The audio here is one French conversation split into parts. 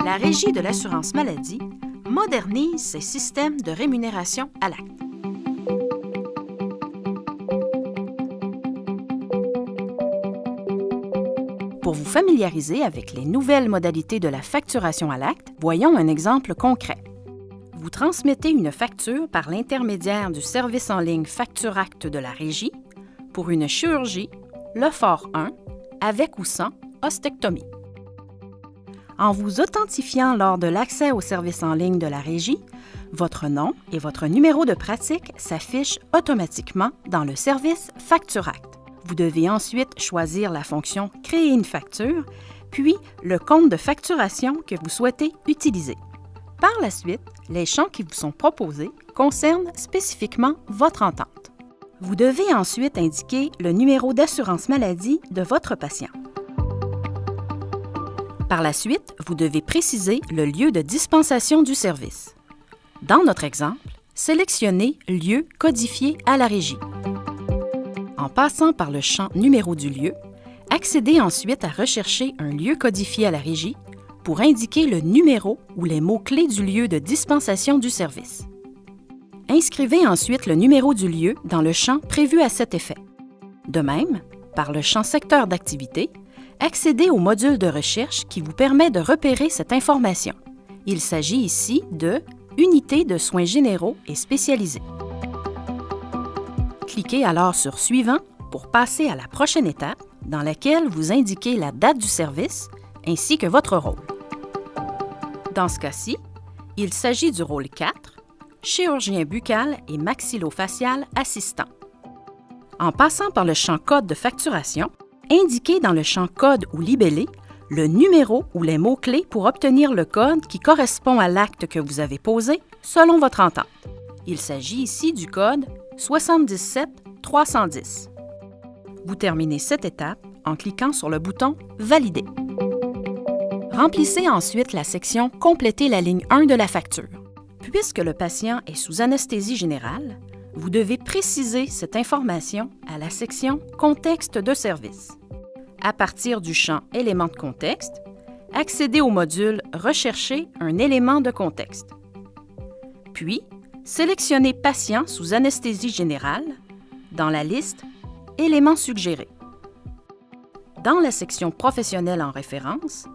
La Régie de l'assurance maladie modernise ses systèmes de rémunération à l'acte. Pour vous familiariser avec les nouvelles modalités de la facturation à l'acte, voyons un exemple concret. Vous transmettez une facture par l'intermédiaire du service en ligne Facture-Acte de la Régie pour une chirurgie, le fort 1, avec ou sans ostectomie. En vous authentifiant lors de l'accès au service en ligne de la Régie, votre nom et votre numéro de pratique s'affichent automatiquement dans le service Facture-Acte. Vous devez ensuite choisir la fonction « Créer une facture », puis le compte de facturation que vous souhaitez utiliser. Par la suite, les champs qui vous sont proposés concernent spécifiquement votre entente. Vous devez ensuite indiquer le numéro d'assurance maladie de votre patient. Par la suite, vous devez préciser le lieu de dispensation du service. Dans notre exemple, sélectionnez « Lieu codifié à la Régie ». En passant par le champ « Numéro du lieu », accédez ensuite à rechercher un lieu codifié à la Régie pour indiquer le numéro ou les mots-clés du lieu de dispensation du service. Inscrivez ensuite le numéro du lieu dans le champ prévu à cet effet. De même, par le champ « Secteur d'activité », accédez au module de recherche qui vous permet de repérer cette information. Il s'agit ici de « Unité de soins généraux et spécialisés ». Cliquez alors sur « Suivant » pour passer à la prochaine étape dans laquelle vous indiquez la date du service ainsi que votre rôle. Dans ce cas-ci, il s'agit du rôle 4, chirurgien buccal et maxillofacial assistant. En passant par le champ Code de facturation, indiquez dans le champ Code ou libellé le numéro ou les mots-clés pour obtenir le code qui correspond à l'acte que vous avez posé selon votre entente. Il s'agit ici du code 77 310. Vous terminez cette étape en cliquant sur le bouton « Valider ». Remplissez ensuite la section « Compléter la ligne 1 de la facture ». Puisque le patient est sous anesthésie générale, vous devez préciser cette information à la section « Contexte de service ». À partir du champ « Éléments de contexte », accédez au module « Rechercher un élément de contexte ». Puis, sélectionnez « Patient sous anesthésie générale » dans la liste « Éléments suggérés ». Dans la section « Professionnel en référence »,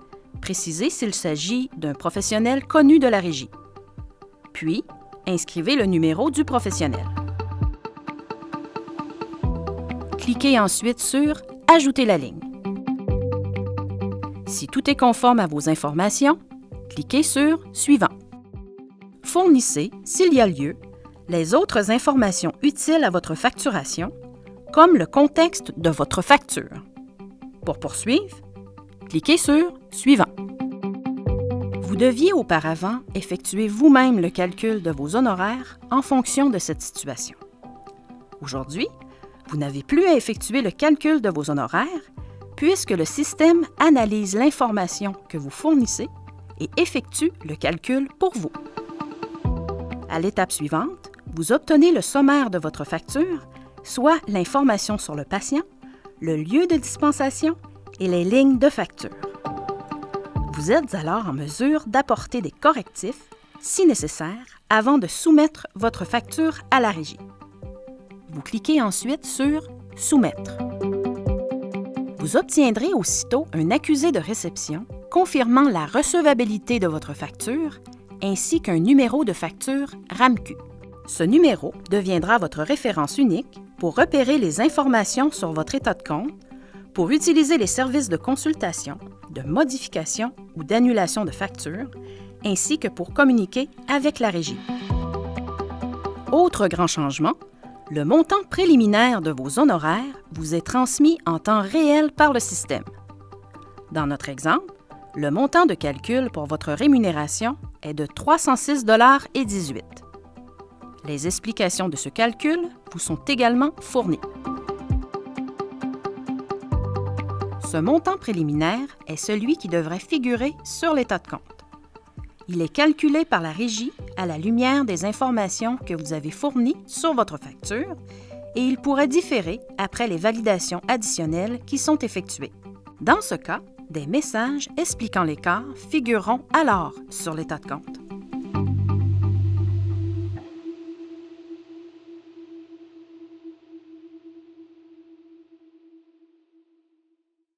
précisez s'il s'agit d'un professionnel connu de la Régie. Puis, inscrivez le numéro du professionnel. Cliquez ensuite sur « Ajouter la ligne ». Si tout est conforme à vos informations, cliquez sur « Suivant ». Fournissez, s'il y a lieu, les autres informations utiles à votre facturation, comme le contexte de votre facture. Pour poursuivre, cliquez sur « Suivant ». Vous deviez auparavant effectuer vous-même le calcul de vos honoraires en fonction de cette situation. Aujourd'hui, vous n'avez plus à effectuer le calcul de vos honoraires puisque le système analyse l'information que vous fournissez et effectue le calcul pour vous. À l'étape suivante, vous obtenez le sommaire de votre facture, soit l'information sur le patient, le lieu de dispensation et les lignes de facture. Vous êtes alors en mesure d'apporter des correctifs, si nécessaire, avant de soumettre votre facture à la Régie. Vous cliquez ensuite sur « Soumettre ». Vous obtiendrez aussitôt un accusé de réception confirmant la recevabilité de votre facture ainsi qu'un numéro de facture RAMQ. Ce numéro deviendra votre référence unique pour repérer les informations sur votre état de compte, pour utiliser les services de consultation, de modification ou d'annulation de facture, ainsi que pour communiquer avec la Régie. Autre grand changement, le montant préliminaire de vos honoraires vous est transmis en temps réel par le système. Dans notre exemple, le montant de calcul pour votre rémunération est de 306,18 $. Les explications de ce calcul vous sont également fournies. Ce montant préliminaire est celui qui devrait figurer sur l'état de compte. Il est calculé par la Régie à la lumière des informations que vous avez fournies sur votre facture et il pourrait différer après les validations additionnelles qui sont effectuées. Dans ce cas, Des messages expliquant l'écart figureront alors sur l'état de compte.